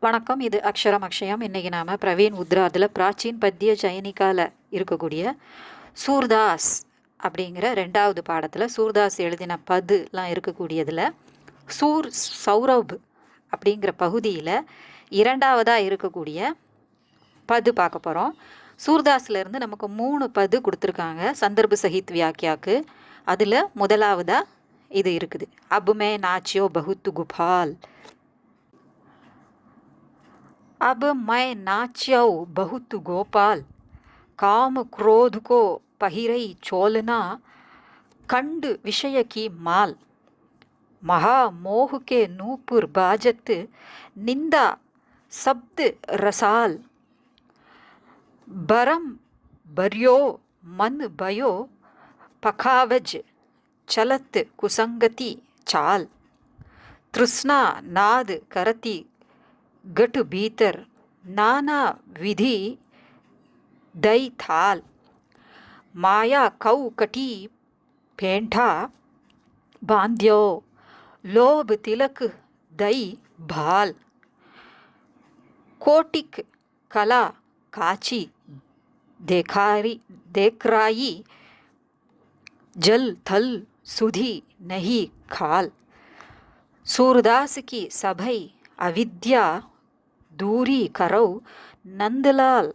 வணக்கம். இது அக்ஷரம் அக்ஷயம். இன்றைக்கி நாம் பிரவீன் உத்ராதில் பிராச்சீன் பத்திய ஜைனிகாவில் இருக்கக்கூடிய சூர்தாஸ் அப்படிங்கிற 2வது பாடத்தில் சூர்தாஸ் எழுதின பதுலாம் இருக்கக்கூடியதில் சௌரப் அப்படிங்கிற பகுதியில் 2வதாக இருக்கக்கூடிய பது பார்க்க போகிறோம். சூர்தாஸ்லேருந்து நமக்கு 3 பது கொடுத்துருக்காங்க சந்தர்ப சஹித் வியாக்கியாக்கு. அதில் முதலாவதாக இது இருக்குது. அபுமே நாச்சியோ பகுத்து குபால். अब मैं नाच्याऊ बहुत गोपाल, काम क्रोध को पहिरई चोलना, कंड विषय की माल, महामोह के नूपुर बाजत, निंदा शब्द रसाल, बरम बरियो मन भयो, पखावज चलत कुसंगति चाल, तृष्णा नाद करती गट भीतर, नाना विधि दई थाल, माया कौ कटी पेंठा बांध्यो, लोभ तिलक दई भाल, कोटिक कला काची देखराई, जल थल सुधी नहीं खाल, सूरदास की सभई अविद्या दूरी करो नंदलाल,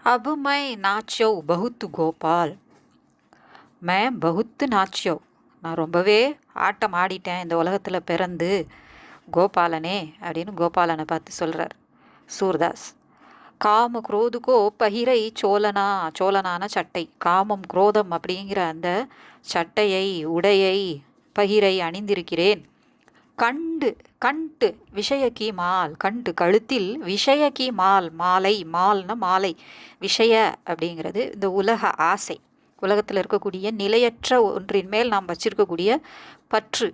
अब मैं नाचो बहुत गोपाल, मैं बहुत नाचो, நான் ரொம்பவே ஆட்டம் ஆடிட்டேன் இந்த உலகத்தில் பிறந்து கோபாலனே அப்படின்னு கோபாலனை பார்த்து சொல்கிறார் சூர்தாஸ். காம குரோதுக்கோ பகிரை சோழனா, சோழனான சட்டை, காமம் குரோதம் அப்படிங்கிற அந்த சட்டையை உடையை பகிரை அணிந்திருக்கிறேன். கண்டு விஷயக்கி மால், கண்டு கழுத்தில், விஷயக்கி மால் மாலை, மால்னா மாலை, விஷய அப்படிங்கிறது இந்த உலக ஆசை, உலகத்தில் இருக்கக்கூடிய நிலையற்ற ஒன்றின் மேல் நாம் வச்சிருக்கக்கூடிய பற்று,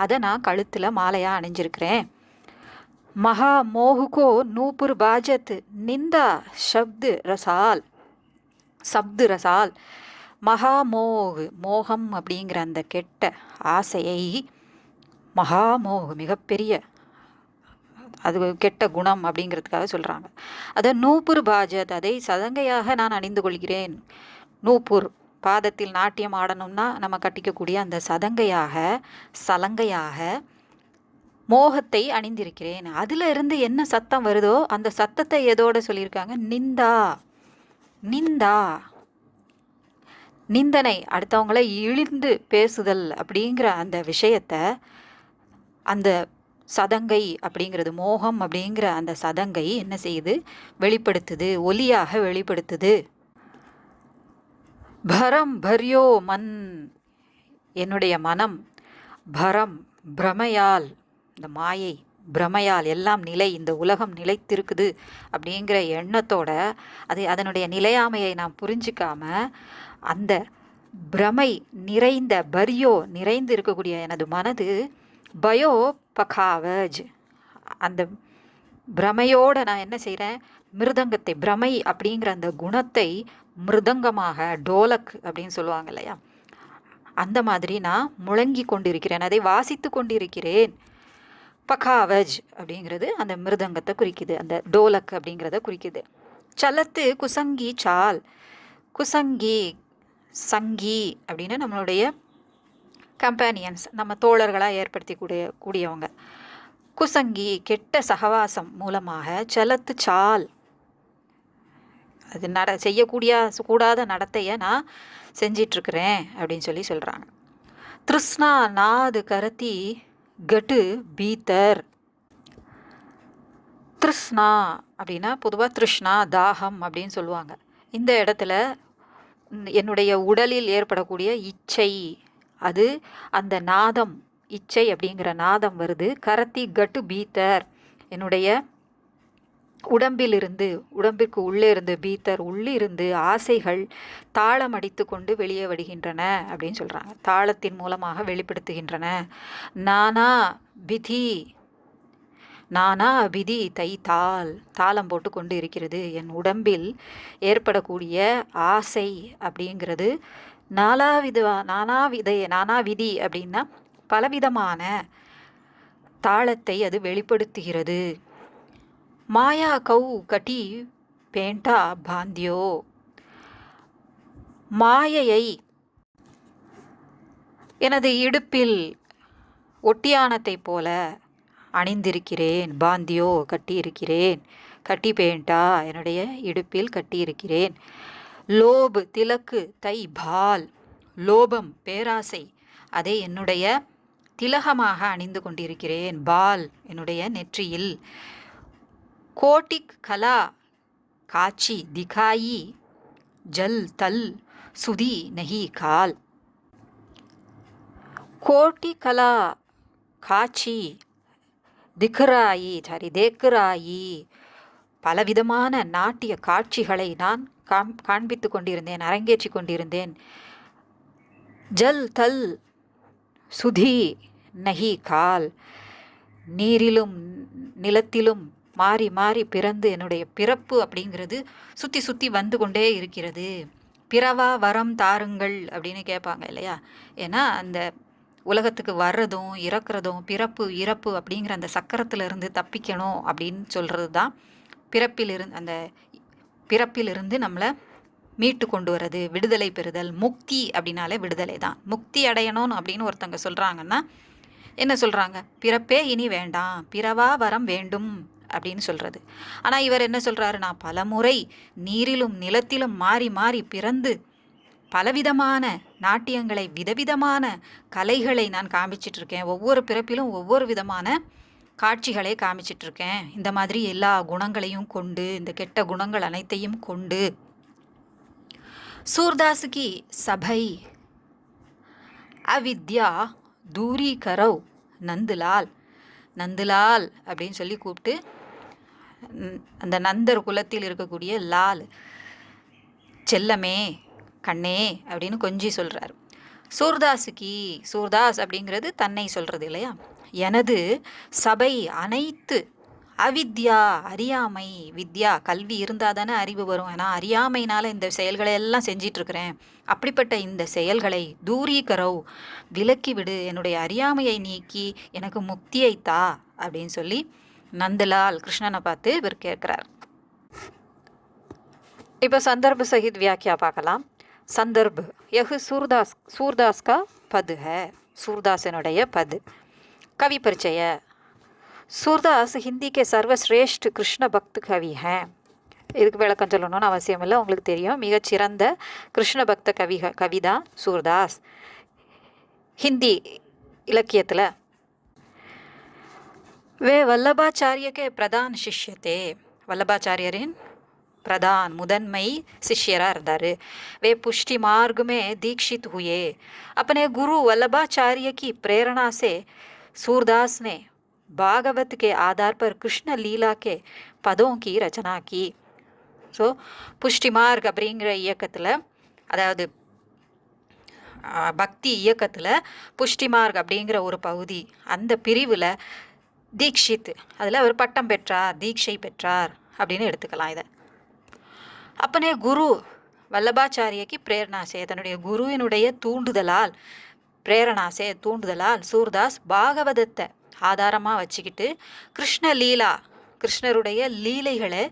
அதை நான் கழுத்தில் மாலையாக அணிஞ்சிருக்கிறேன். மகா மோகுகோ நூபுர் பாஜத், நிந்தா சப்து ரசால், சப்து ரசால், மகாமோகு மோகம் அப்படிங்கிற அந்த கெட்ட ஆசையை, மகாமோக மிகப்பெரிய அது கெட்ட குணம் அப்படிங்கிறதுக்காக சொல்கிறாங்க. அதை நூபுர் பாஜத், அதை சதங்கையாக நான் அணிந்து கொள்கிறேன். நூபுர் பாதத்தில் நாட்டியம் ஆடணும்னா நம்ம கட்டிக்கக்கூடிய அந்த சதங்கையாக சலங்கையாக மோகத்தை அணிந்திருக்கிறேன். அதில் இருந்து என்ன சத்தம் வருதோ அந்த சத்தத்தை எதோட சொல்லியிருக்காங்க, நிந்தா, நிந்தா நிந்தனை, அடுத்தவங்களை இழிந்து பேசுதல் அப்படிங்கிற அந்த விஷயத்தை அந்த சதங்கை அப்படிங்கிறது, மோகம் அப்படிங்கிற அந்த சதங்கை என்ன செய்யுது, வெளிப்படுத்துது, ஒலியாக வெளிப்படுத்துது. பரம் பர்யோ மன், என்னுடைய மனம், பரம் பிரமையால், இந்த மாயை பிரமையால், எல்லாம் நிலை, இந்த உலகம் நிலைத்திருக்குது அப்படிங்கிற எண்ணத்தோட அதனுடைய நிலையாமையை நாம் புரிஞ்சிக்காம அந்த பிரமை நிறைந்த, பர்யோ நிறைந்து இருக்கக்கூடிய எனது மனது, பயோ பகாவஜ், அந்த பிரமையோடு நான் என்ன செய்கிறேன், மிருதங்கத்தை, பிரமை அப்படிங்கிற அந்த குணத்தை மிருதங்கமாக, டோலக் அப்படின்னு சொல்லுவாங்க இல்லையா, அந்த மாதிரி நான் முழங்கி கொண்டிருக்கிறேன், அதை வாசித்து கொண்டிருக்கிறேன். பகாவஜ் அப்படிங்கிறது அந்த மிருதங்கத்தை குறிக்குது, அந்த டோலக் அப்படிங்கிறத குறிக்குது. சலத்து குசங்கி சால், குசங்கி சங்கி அப்படின்னு நம்மளுடைய கம்பேனியன்ஸ், நம்ம தோழர்களாக ஏற்படுத்தி கூடியவங்க. குசங்கி கெட்ட சகவாசம் மூலமாக, சலத்து சால் அது செய்யக்கூடிய கூடாத நடத்தையை நான் செஞ்சிட்ருக்கிறேன் அப்படின்னு சொல்கிறாங்க. திருஷ்ணா நாது கரத்தி கட்டு பீத்தர், திருஷ்ணா அப்படின்னா பொதுவாக திருஷ்ணா தாகம் அப்படின்னு சொல்லுவாங்க. இந்த இடத்துல என்னுடைய உடலில் ஏற்படக்கூடிய இச்சை, அது அந்த நாதம், இச்சை அப்படிங்கிற நாதம் வருது. கரத்தி கட்டு பீத்தர், என்னுடைய உடம்பிலிருந்து, உடம்பிற்கு உள்ளே இருந்து, பீத்தர் உள்ளிருந்து ஆசைகள் தாளம் அடித்து கொண்டு வெளியே வருகின்றன அப்படின்னு சொல்கிறாங்க. தாளத்தின் மூலமாக வெளிப்படுத்துகின்றன. நானா விதி, நானா விதி தை தாள், தாளம் போட்டு கொண்டு இருக்கிறது. என் உடம்பில் ஏற்படக்கூடிய ஆசை அப்படிங்கிறது நானா விதி அப்படின்னா பலவிதமான தாளத்தை அது வெளிப்படுத்துகிறது. மாயா கௌ கட்டி பேண்டா பாந்தியோ, மாயையை எனது இடுப்பில் ஒட்டியானத்தை போல அணிந்திருக்கிறேன். பாந்தியோ கட்டியிருக்கிறேன். கட்டி பேண்டா என்னுடைய இடுப்பில் கட்டியிருக்கிறேன். லோப் திலக்கு தை பால், லோபம் பேராசை, அதை என்னுடைய திலகமாக அணிந்து கொண்டிருக்கிறேன். பால் என்னுடைய நெற்றியில். கோட்டிக் கலா காட்சி திகாயி ஜல் தல் சுதி நஹி கால். கோட்டி கலா காட்சி திக்ராயி தேக்ராயி, பலவிதமான நாட்டிய காட்சிகளை நான் காண்பித்து கொண்டிருந்தேன், அரங்கேற்றி கொண்டிருந்தேன். ஜல் தல் சுதி நஹி கால், நீரிலும் நிலத்திலும் மாறி மாறி பிறந்து என்னுடைய பிறப்பு அப்படிங்கிறது சுற்றி சுற்றி வந்து கொண்டே இருக்கிறது. பிறவா வரம் தாருங்கள் அப்படின்னு கேட்பாங்க இல்லையா? ஏன்னா அந்த உலகத்துக்கு வர்றதும் இறக்குறதும் பிறப்பு இறப்பு அப்படிங்கிற அந்த சக்கரத்திலிருந்து தப்பிக்கணும் அப்படின்னு சொல்கிறது தான் அந்த பிறப்பிலிருந்து நம்மளை மீட்டு கொண்டு வர்றது, விடுதலை பெறுதல். முக்தி அப்படின்னாலே விடுதலை தான். முக்தி அடையணும் அப்படின்னு ஒருத்தங்க சொல்கிறாங்கன்னா என்ன சொல்கிறாங்க? பிறப்பே இனி வேண்டாம், பிறவா வரம் வேண்டும் அப்படின்னு சொல்கிறது. ஆனால் இவர் என்ன சொல்கிறாரு? நான் பல முறை நீரிலும் நிலத்திலும் மாறி மாறி பிறந்து பலவிதமான நாட்டியங்களை, விதவிதமான கலைகளை நான் காமிச்சிட்ருக்கேன். ஒவ்வொரு பிறப்பிலும் ஒவ்வொரு விதமான காட்சிகளை காமிச்சிட்ருக்கேன். இந்த மாதிரி எல்லா குணங்களையும் கொண்டு, இந்த கெட்ட குணங்கள் அனைத்தையும் கொண்டு. சூர்தாஸுக்கு சபை அவித்யா தூரி கரவ் நந்துலால். நந்துலால் அப்படின்னு சொல்லி கூப்பிட்டு அந்த நந்தர் குலத்தில் இருக்கக்கூடிய லால், செல்லமே கண்ணே அப்படின்னு கொஞ்சி சொல்கிறார். சூர்தாஸுக்கு, சூர்தாஸ் அப்படிங்கிறது தன்னை சொல்கிறது இல்லையா? எனது சபை அனைத்து அவித்யா அறியாமை, வித்யா கல்வி இருந்தால் தானே அறிவு வரும். ஏன்னா அறியாமையினால் இந்த செயல்களை எல்லாம் செஞ்சிட்ருக்கிறேன். அப்படிப்பட்ட இந்த செயல்களை தூரீகரவ் விலக்கிவிடு, என்னுடைய அறியாமையை நீக்கி எனக்கு முக்தியை தா அப்படின்னு சொல்லி நந்தலால் கிருஷ்ணனை பார்த்து இவர் கேட்குறார். இப்போ சந்தர்ப்ப சகித் வியாக்கியா பார்க்கலாம். संदर्भ, यह सूरदास का पद है, सूरदासனுடைய पद. कवि परिचय. सूरदास हिंदी के सर्वश्रेष्ठ कृष्ण भक्त कवि हैं. இதுக்கு விளக்கம் சொல்லணும்னு அவசியம் இல்லை, உங்களுக்கு தெரியும். மிகச்சிறந்த கிருஷ்ண பக்த கவிதான் சூர்தாஸ். ஹிந்தி இலக்கியத்தில் वे वल्लभाचार्य के प्रधान शिष्य थे. वल्लभाचार्यரின் प्रधान முதன்மை சிஷ்யராக இருந்தார். वे पुष्टि मार्ग में दीक्षित हुए. अपने गुरु वल्लभाचार्य की प्रेरणा से सूरदास ने भागवत के आधार पर कृष्ण लीला के पदों की रचना की. ஸோ புஷ்டி மார்க் அப்படிங்கிற இயக்கத்தில், அதாவது பக்தி இயக்கத்தில் புஷ்டி மார்க் அப்படிங்கிற ஒரு பகுதி, அந்த பிரிவில் தீக்ஷித், அதில் அவர் பட்டம் பெற்றார், தீட்சை பெற்றார் அப்படின்னு எடுத்துக்கலாம் இதை. அப்பனே குரு வல்லபாச்சாரியக்கு பிரேரணாசே, தன்னுடைய குருவினுடைய தூண்டுதலால், பிரேரணாசே தூண்டுதலால் சூர்தாஸ் பாகவதத்தை ஆதாரமாக வச்சுக்கிட்டு கிருஷ்ண லீலா, கிருஷ்ணருடைய லீலைகளை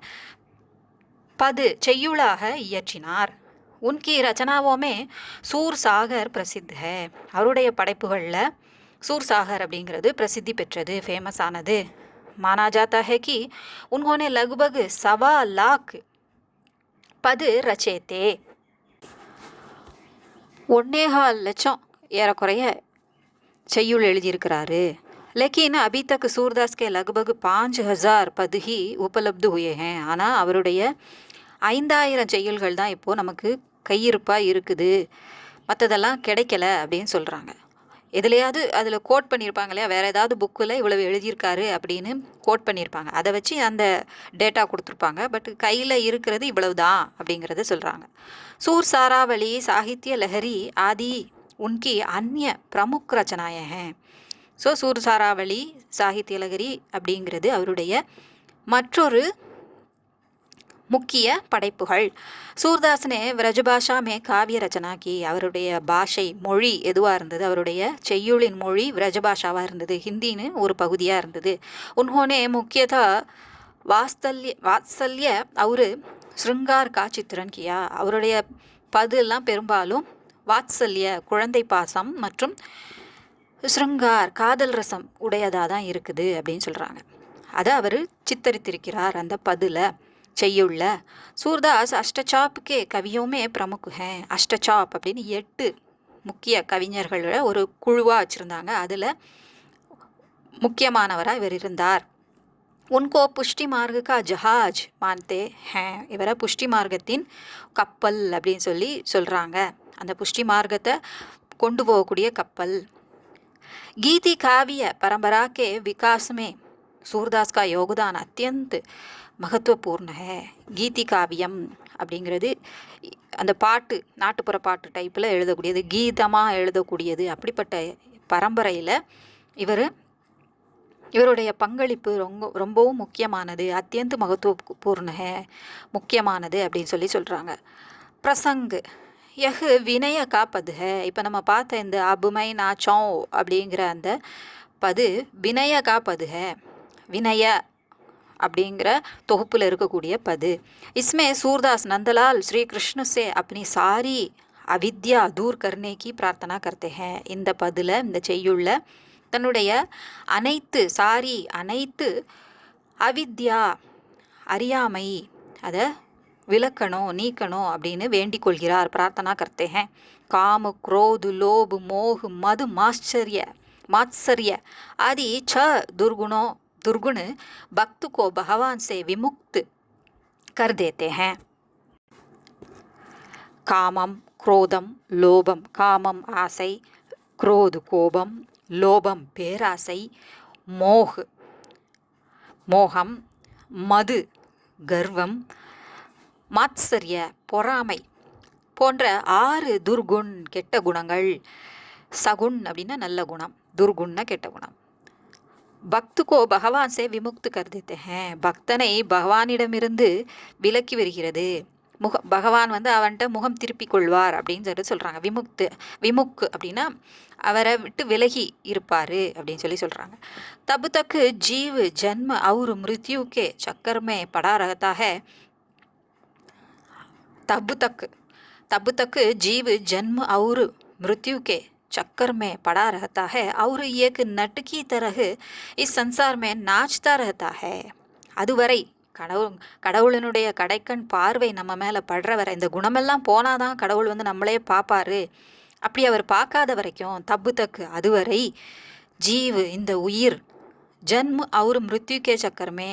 செய்யுளாக இயற்றினார். உன்கி ரச்சனாவோமே சூர் சாகர் பிரசித்த ஹே. அவருடைய படைப்புகளில் சூர் சாகர் அப்படிங்கிறது பிரசித்தி பெற்றது, ஃபேமஸ் ஆனது. மானா ஜாத்தா ஹே கி உன்ஹோனே லக்பக் 1.25 लाख பது ரச்சேத்தே. 1.25 லட்சம் ஏறக்குறைய செய்யுள் எழுதியிருக்கிறாரு. लेकिन अभी तक सूरदास के लगभग 5000 पद ही उपलब्ध हुए हैं. ஆனால் அவருடைய 5000 செய்யுள்கள் தான் இப்போது நமக்கு கையிருப்பாக இருக்குது, மற்றதெல்லாம் கிடைக்கல அப்படின்னு சொல்கிறாங்க. எதுலையாவது அதில் கோட் பண்ணியிருப்பாங்க இல்லையா, வேறு ஏதாவது புக்கில் இவ்வளவு எழுதியிருக்காரு அப்படின்னு கோட் பண்ணியிருப்பாங்க, அதை வச்சு அந்த டேட்டா கொடுத்துருப்பாங்க. பட் கையில் இருக்கிறது இவ்வளவு தான் அப்படிங்கிறத சொல்கிறாங்க. சூர் சாராவளி சாகித்ய லஹரி ஆதி உன்கி அந்நிய பிரமுக் ரச்சனாய ஹே. ஸோ சூர் சாராவளி சாகித்ய லஹரி அப்படிங்கிறது அவருடைய மற்றொரு முக்கிய படைப்புகள். சூர்தாஸ்னே விரஜபாஷா மே காவிய ரச்சனா கி. அவருடைய பாஷை மொழி எதுவாக இருந்தது, அவருடைய செய்யுளின் மொழி விரஜபாஷாவாக இருந்தது, ஹிந்தின்னு ஒரு பகுதியாக இருந்தது. உன்ஹோனே முக்கியதா வாத்சல்ய அவரு ஸ்ருங்கார் கா சித்திரன் கியா. அவருடைய பதிலாம் பெரும்பாலும் வாத்சல்ய குழந்தை பாசம் மற்றும் ஸ்ருங்கார் காதல் ரசம் உடையதாக தான் இருக்குது அப்படின்னு சொல்கிறாங்க. அதை அவர் சித்தரித்திருக்கிறார் அந்த பதில செய்யுள்ள. சூர்தாஸ் அஷ்டசாப்கே கவியோமே பிரமுக் ஹே. அஷ்டசாப் அப்படின்னு 8 முக்கிய கவிஞர்களோட ஒரு குழுவாக வச்சுருந்தாங்க. அதில் முக்கியமானவராக இவர் இருந்தார். உன்கோ புஷ்டி மார்க்க ஜஹாஜ் மான்தே ஹே. இவரை புஷ்டி மார்க்கத்தின் கப்பல் அப்படின்னு சொல்லி சொல்கிறாங்க. அந்த புஷ்டி மார்க்கத்தை கொண்டு போகக்கூடிய கப்பல். गीति काव्य परंपरा के विकास में सूरदास का योगदान अत्यंत महत्वपूर्ण है. கீதி காவியம் அப்படிங்கிறது அந்த பாட்டு, நாட்டுப்புற பாட்டு டைப்பில் எழுதக்கூடியது, கீதமாக எழுதக்கூடியது. அப்படிப்பட்ட பரம்பரையில் இவருடைய பங்களிப்பு ரொம்பவும் முக்கியமானது. அத்தியந்த மகத்துவபூர்ண முக்கியமானது அப்படின்னு சொல்கிறாங்க. பிரசங் யஹ் வினய கா பது ஹே. இப்போ நம்ம பார்த்த இந்த அபுமை நாச்சோம் அப்படிங்கிற அந்த பது வினய கா பது ஹே. வினய அப்படிங்கிற தொகுப்பில் இருக்கக்கூடிய பது. இஸ்மே சூர்தாஸ் நந்தலால் ஸ்ரீ கிருஷ்ண சே अपनी सारी அவித்யா தூர் கர்னே கி பிரார்த்தனா கர்த்தே ஹே. இந்த பதில், இந்த செய்யுள்ள தன்னுடைய அனைத்து அவித்யா அறியாமை அதை விளக்கணும், நீக்கணும் அப்படின்னு வேண்டிக் கொள்கிறார். பிரார்த்தனா கர்த்தே ஹே. காம क्रोध लोभ मोह मद मात्सर्य आदि 6 दुर्गुण भक्त को भगवान से विमुक्त कर देते हैं. காமம், குரோதம், லோபம். காமம் ஆசை, குரோது கோபம், லோபம் பேராசை, மோகம், மது கர்வம், மாத்சரிய பொறாமை போன்ற 6 துர்குண் கெட்ட குணங்கள். சகுன் அப்படின்னா நல்ல குணம், துர்குண்ண கெட்ட குணம். பக்துக்கோ பகவான் சே விமுக்து கர்தித்தே ஹே. பக்தனை பகவானிடமிருந்து விலக்கி வருகிறது. பகவான் அவன்கிட்ட முகம் திருப்பி கொள்வார் அப்படின்னு சொல்கிறாங்க. விமுக் அப்படின்னா அவரை விட்டு விலகி இருப்பார் அப்படின்னு சொல்கிறாங்க. தபு தக்கு ஜீவ் ஜன்ம और मृत्यु के चक्कर में पड़ा रहता है. तब तक जीव जन्म और मृत्यु के चक्कर में पड़ा रहता है और एक नट की तरह इस संसार में नाचता रहता है. அதுவரை கடவுளினுடைய கடைக்கண் பார்வை நம்ம மேலே படுற வரை, இந்த குணமெல்லாம் போனாதான் கடவுள் நம்மளே பார்ப்பாரு. அப்படி அவர் பார்க்காத வரைக்கும் தப்பு தக்கு அதுவரை ஜீவ் இந்த உயிர் ஜன்ம அவர் மிருத்யுக்கே சக்கரமே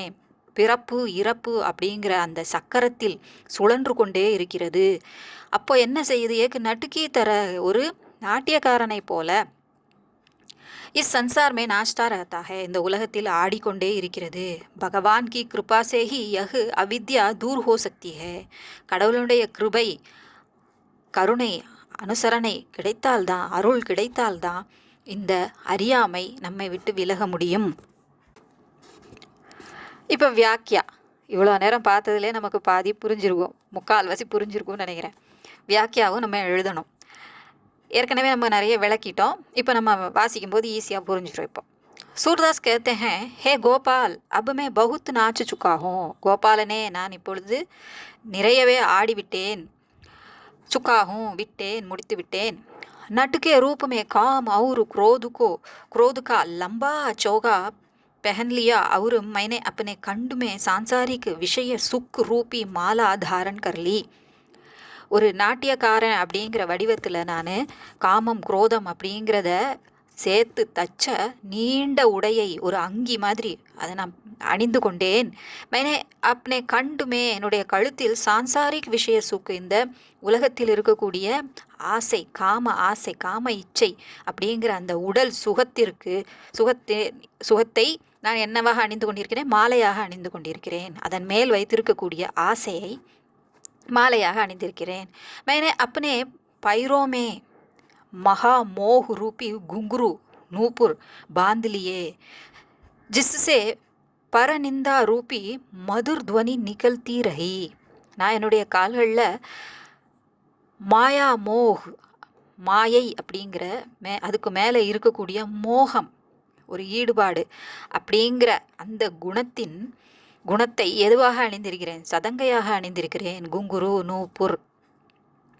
பிறப்பு இறப்பு அப்படிங்கிற அந்த சக்கரத்தில் சுழன்று கொண்டே இருக்கிறது. அப்போ என்ன செய்யுது? ஏக்கு நட்டுக்கி தர ஒரு நாட்டியக்காரனை போல இஸ் சன்சார் மே நாச்தா ரஹதா ஹே. இந்த உலகத்தில் ஆடிக்கொண்டே இருக்கிறது. பகவான் கி கிருபா சேஹி யஹ் அவித்யா தூர் ஹோ சக்தி ஹே. கடவுளுடைய கிருபை, கருணை, அனுசரணை கிடைத்தால்தான், அருள் கிடைத்தால்தான் இந்த அறியாமை நம்மை விட்டு விலக முடியும். இப்போ வியாக்கியா இவ்வளோ நேரம் பார்த்ததுலே நமக்கு பாதி புரிஞ்சிருக்கும், 3/4 புரிஞ்சிருக்கும்னு நினைக்கிறேன். வியாக்கியாவும் நம்ம எழுதணும். ஏற்கனவே நம்ம நிறைய விளக்கிட்டோம். இப்போ நம்ம வாசிக்கும் போது ஈஸியாக புரிஞ்சிடும். இப்போ सूरदास कहते हैं, हे गोपाल अब मैं बहुत नाच चुका हूँ. கோபாலனே, நான் இப்பொழுது நிறையவே ஆடிவிட்டேன். சுக்காஹூம் விட்டேன், முடித்து விட்டேன். नट के रूप में काम और क्रोध का लंबा चौगा पहन लिया और मैंने अपने कंठ में सांसारिक विषय सुख रूपी माला धारण कर ली. ஒரு நாட்டியக்காரன் அப்படிங்கிற வடிவத்தில் நான் காமம் குரோதம் அப்படிங்கிறத சேர்த்து தச்ச நீண்ட உடையை, ஒரு அங்கி மாதிரி அதை நான் அணிந்து கொண்டேன். மைனே அப்பனே கண்டுமே, என்னுடைய கழுத்தில் சான்சாரிக் விஷய சுக்கு, இந்த உலகத்தில் இருக்கக்கூடிய ஆசை, காம இச்சை அப்படிங்கிற அந்த உடல் சுகத்தை நான் என்னவாக அணிந்து கொண்டிருக்கிறேன்? மாலையாக அணிந்து கொண்டிருக்கிறேன். அதன் மேல் வைத்திருக்கக்கூடிய ஆசையை மாலையாக அணிந்திருக்கிறேன். मैंने अपने पैरों में महामोह रूपी घुंघरू नूपुर बांध लिए जिससे परनिंदा रूपी मधुर ध्वनि निकलती रही. நான் என்னுடைய கால்களில் மாயா மோக், மாயை அப்படிங்கிற அதுக்கு மேலே இருக்கக்கூடிய மோகம், ஒரு ஈடுபாடு அப்படிங்கிற அந்த குணத்தை எதுவாக அணிந்திருக்கிறேன்? சதங்கையாக அணிந்திருக்கிறேன். குங்குரு நூப்புர்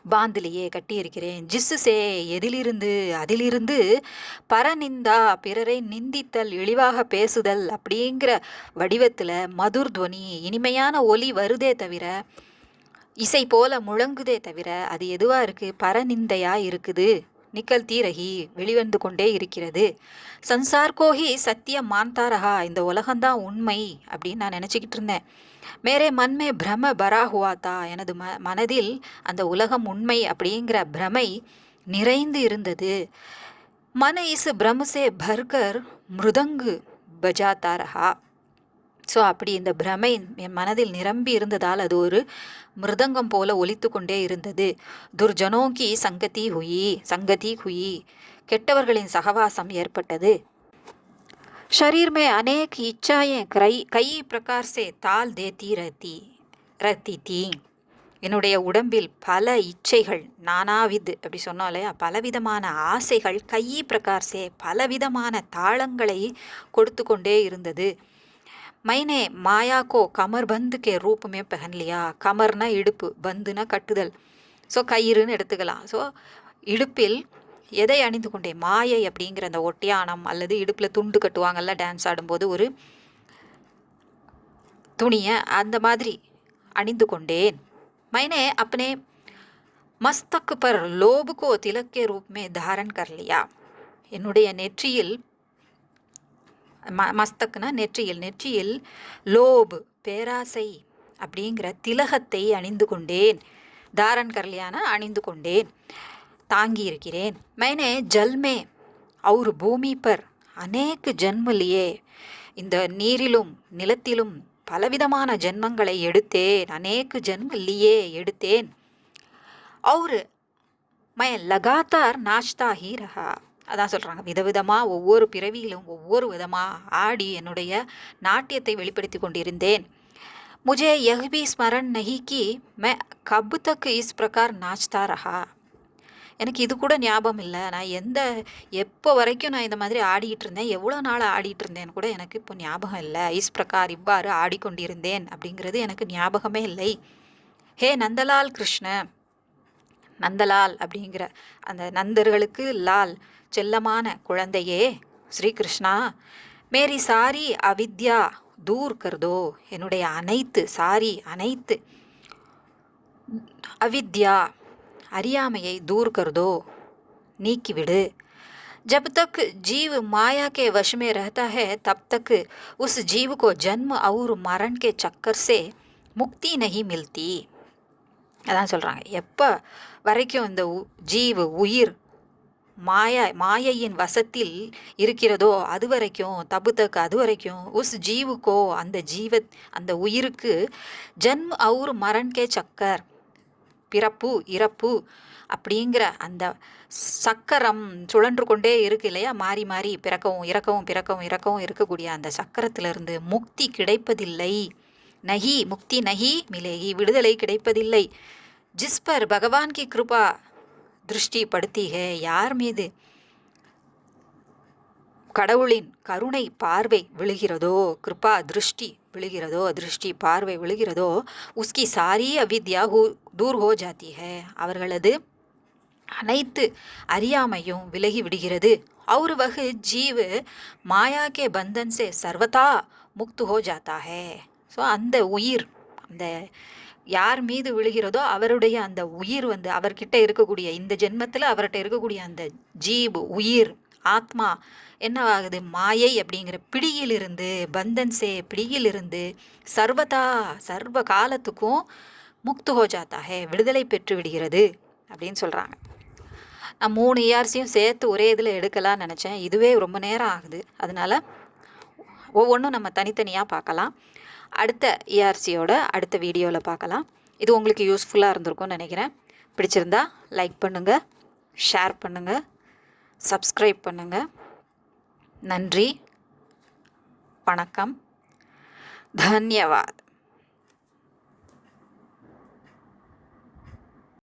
பாந்திலேயே கட்டியிருக்கிறேன். ஜிஸ்ஸே எதிலிருந்து? அதிலிருந்து பரநிந்தா, பிறரை நிந்தித்தல், இழிவாக பேசுதல் அப்படிங்கிற வடிவத்தில் மதுர்துவனி, இனிமையான ஒலி வருதே தவிர, இசை போல முழங்குதே தவிர அது எதுவாக இருக்குது? பரநிந்தையாக இருக்குது. நிக்கல் தீரகி வெளிவந்து கொண்டே இருக்கிறது. சன்சார் கோஹி சத்திய மான்தாரகா, இந்த உலகம்தான் உண்மை அப்படின்னு நான் நினச்சிக்கிட்டு இருந்தேன். மேரே மன்மே பிரம பரா ஹுவாத்தா, எனது மனதில் அந்த உலகம் உண்மை அப்படிங்கிற பிரமை நிறைந்து இருந்தது. மன இஸ் பிரமசே பர்கர் மிருதங்கு பஜாத்தா ரஹா. ஸோ அப்படி இந்த பிரமை என் மனதில் நிரம்பி இருந்ததால் அது ஒரு மிருதங்கம் போல ஒலித்து கொண்டே இருந்தது. துர்ஜனோங்கி சங்கதி ஹுயி, கெட்டவர்களின் சகவாசம் ஏற்பட்டது. शरीर में अनेक इच्छाएं कई प्रकार से ताल देती रहती थी. என்னுடைய உடம்பில் பல இச்சைகள், நானாவித் அப்படி சொன்னோம் இல்லையா, பலவிதமான ஆசைகள், கை பிரகார்சே பலவிதமான தாளங்களை கொடுத்து கொண்டே இருந்தது. மைனே மாயாக்கோ கமர் பந்து கே ரூபமே பகன் லியா. கமர்னா இடுப்பு, பந்துனா கட்டுதல், ஸோ கயிறுன்னு எடுத்துக்கலாம். ஸோ இடுப்பில் எதை அணிந்து கொண்டேன்? மாயை அப்படிங்கிற அந்த ஒட்டியானம், அல்லது இடுப்பில் துண்டு கட்டுவாங்கல்ல டான்ஸ் ஆடும்போது ஒரு துணியை, அந்த மாதிரி அணிந்து கொண்டேன். मैंने अपने मस्तक पर लोभ को तिलक के रूप में धारण कर लिया. என்னுடைய நெற்றியில், மஸ்தக்னா நெற்றியில் லோப் பேராசை அப்படிங்கிற திலகத்தை அணிந்து கொண்டேன். தாரன் கர்லியானா அணிந்து கொண்டேன், தாங்கி இருக்கிறேன். मैंने जल में और भूमि पर अनेक जन्म लिए. இந்த நீரிலும் நிலத்திலும் பலவிதமான ஜென்மங்களை எடுத்தேன். அநேக ஜென்ம லியே எடுத்தேன். और मैं लगातार नाचता ही रहा. அதான் சொல்கிறாங்க, விதவிதமாக ஒவ்வொரு பிறவியிலும் ஒவ்வொரு விதமாக ஆடி என்னுடைய நாட்டியத்தை வெளிப்படுத்தி கொண்டிருந்தேன். मुझे यह भी स्मरण नहीं कि मैं कब तक इस प्रकार नाचता रहा. எனக்கு இது கூட ஞாபகம் இல்லை, நான் எப்போ வரைக்கும் நான் இந்த மாதிரி ஆடிக்கிட்டு இருந்தேன், எவ்வளோ நாள் ஆடிட்டு இருந்தேன்னு கூட எனக்கு இப்போ ஞாபகம் இல்லை. இஸ் பிரகார் இவ்வாறு ஆடிக்கொண்டிருந்தேன் அப்படிங்கிறது எனக்கு ஞாபகமே இல்லை. ஹே நந்தலால் கிருஷ்ண, நந்தலால் அப்படிங்கிற அந்த நந்தர்களுக்கு லால் செல்லமான குழந்தையே ஸ்ரீகிருஷ்ணா, மேரி சாரி அவித்யா தூர் கர்தோ. என்னுடைய அனைத்து அவித்யா அறியாமையை दूर कर दो, நீக்கிவிடு. जब तक जीव माया के वश में रहता है तब तक उस जीव को जन्म और मरण के चक्कर से मुक्ति नहीं मिलती. அதான் சொல்கிறாங்க, எப்போ வரைக்கும் இந்த உயிர் மாயையின் வசத்தில் இருக்கிறதோ அது வரைக்கும், அது வரைக்கும் உஸ் ஜீவுக்கோ அந்த உயிருக்கு ஜன்ம और मरण के चक्कर, பிறப்பு இறப்பு அப்படிங்கிற அந்த சக்கரம் சுழன்று கொண்டே இருக்கு இல்லையா, மாறி மாறி பிறக்கவும் இருக்கக்கூடிய அந்த சக்கரத்திலிருந்து முக்தி கிடைப்பதில்லை. முக்தி நஹி மிலேகி, விடுதலை கிடைப்பதில்லை. ஜிஸ்பர் பகவான் கி கிருபா திருஷ்டி படுத்தி ஹே, யார் மீது கடவுளின் கருணை பார்வை விழுகிறதோ, கிருபா திருஷ்டி பார்வை விழுகிறதோ, உஸ்கி சாரி அவித்யா தூர் ஹோ ஜாத்தி ஹே, அவர்களது அனைத்து அறியாமையும் விலகி விடுகிறது. और वह जीव माया के बंधन से सर्वथा मुक्त हो जाता है. ஸோ அந்த உயிர், அந்த யார் மீது விழுகிறதோ அவருடைய அந்த உயிர் அவர்கிட்ட இருக்கக்கூடிய, இந்த ஜென்மத்தில் அவர்கிட்ட இருக்கக்கூடிய அந்த உயிர் ஆத்மா என்னவாகுது? மாயை அப்படிங்கிற பிடியிலிருந்து, பிடியிலிருந்து சர்வ காலத்துக்கும் முக்து ஹோ ஜாத்தா ஹே, விடுதலை பெற்று விடுகிறது அப்படின்னு சொல்கிறாங்க. நான் 3 ERCயும் சேர்த்து ஒரே இதில் எடுக்கலாம்னு நினச்சேன். இதுவே ரொம்ப நேரம் ஆகுது. அதனால் ஒவ்வொன்றும் நம்ம தனித்தனியாக பார்க்கலாம். அடுத்த ERCயோட அடுத்த வீடியோவில் பார்க்கலாம். இது உங்களுக்கு யூஸ்ஃபுல்லாக இருந்திருக்கும்னு நினைக்கிறேன். பிடிச்சிருந்தா லைக் பண்ணுங்கள், ஷேர் பண்ணுங்கள், சப்ஸ்கிரைப் பண்ணுங்கள். நன்றி, வணக்கம், தன்யவாத்.